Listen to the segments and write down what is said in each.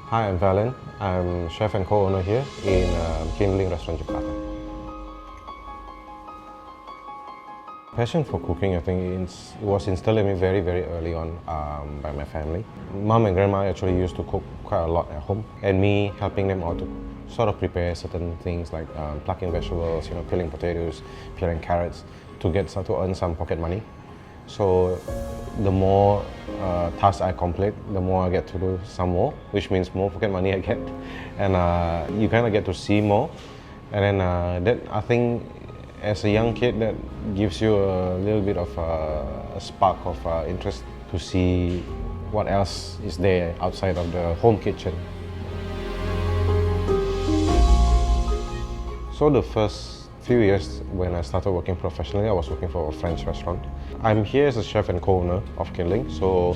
Hi, I'm Vallian. I'm chef and co-owner here in Kindling Restaurant Jakarta. Passion for cooking, I think it was instilled in me very, very early on by my family. Mom and grandma actually used to cook quite a lot at home, and me helping them out to sort of prepare certain things like plucking vegetables, peeling potatoes, peeling carrots to earn some pocket money. So the more tasks I complete, the more I get to do some more, which means more pocket money I get, and you kind of get to see more. And then that, I think, as a young kid, that gives you a little bit of a spark of interest to see what else is there outside of the home kitchen. So the first few years when I started working professionally, I was working for a French restaurant. I'm here as a chef and co-owner of Kindling, so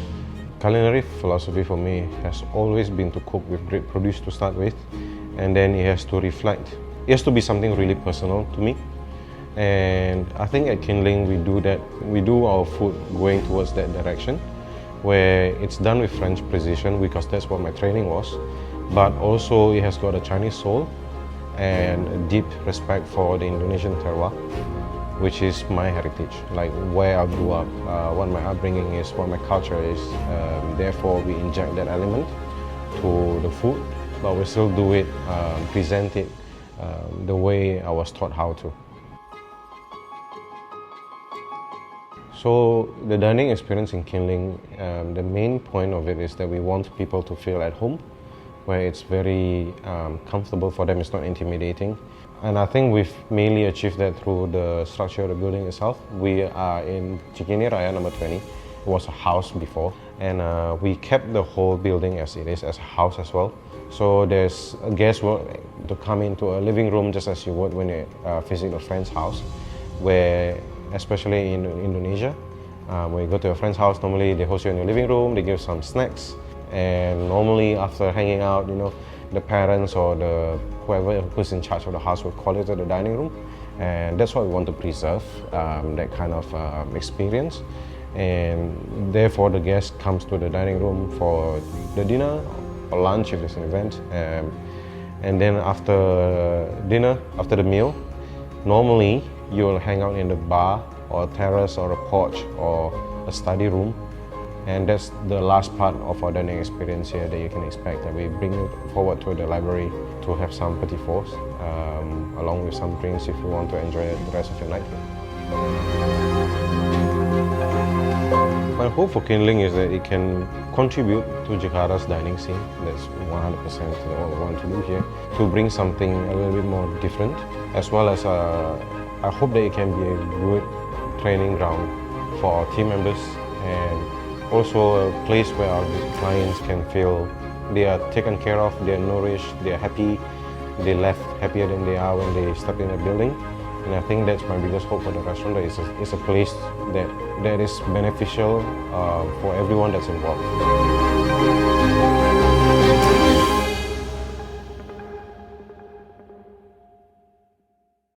culinary philosophy for me has always been to cook with great produce to start with, and then it has to reflect. It has to be something really personal to me. And I think at Kindling we do that. We do our food going towards that direction, where it's done with French precision because that's what my training was, but also it has got a Chinese soul and a deep respect for the Indonesian terroir, which is my heritage, like where I grew up, what my upbringing is, what my culture is. Therefore, we inject that element to the food, but we still do it, present it the way I was taught how to. So the dining experience in Kindling, the main point of it is that we want people to feel at home, where it's very comfortable for them, it's not intimidating. And I think we've mainly achieved that through the structure of the building itself. We are in Cikini Raya number 20. It was a house before, and we kept the whole building as it is, as a house as well. So there's a guest to come into a living room just as you would when you visit a friend's house, where especially in Indonesia, when you go to a friend's house, normally they host you in your living room, they give some snacks, and normally after hanging out, the parents or whoever who's in charge of the house will call it to the dining room, and that's what we want to preserve, that kind of experience. And therefore the guest comes to the dining room for the dinner or lunch if there's an event, and then after dinner, after the meal, normally you'll hang out in the bar or a terrace or a porch or a study room, and that's the last part of our dining experience here that you can expect. That we bring it forward to the library to have some petit fours, along with some drinks if you want to enjoy the rest of your night here. My hope for Kindling is that it can contribute to Jakarta's dining scene. That's 100% what we want to do here, to bring something a little bit more different, as well as I hope that it can be a good training ground for our team members, and also a place where our clients can feel they are taken care of, they are nourished, they are happy, they left happier than they are when they step in the building. And I think that's my biggest hope for the restaurant, that it's a place that is beneficial for everyone that's involved.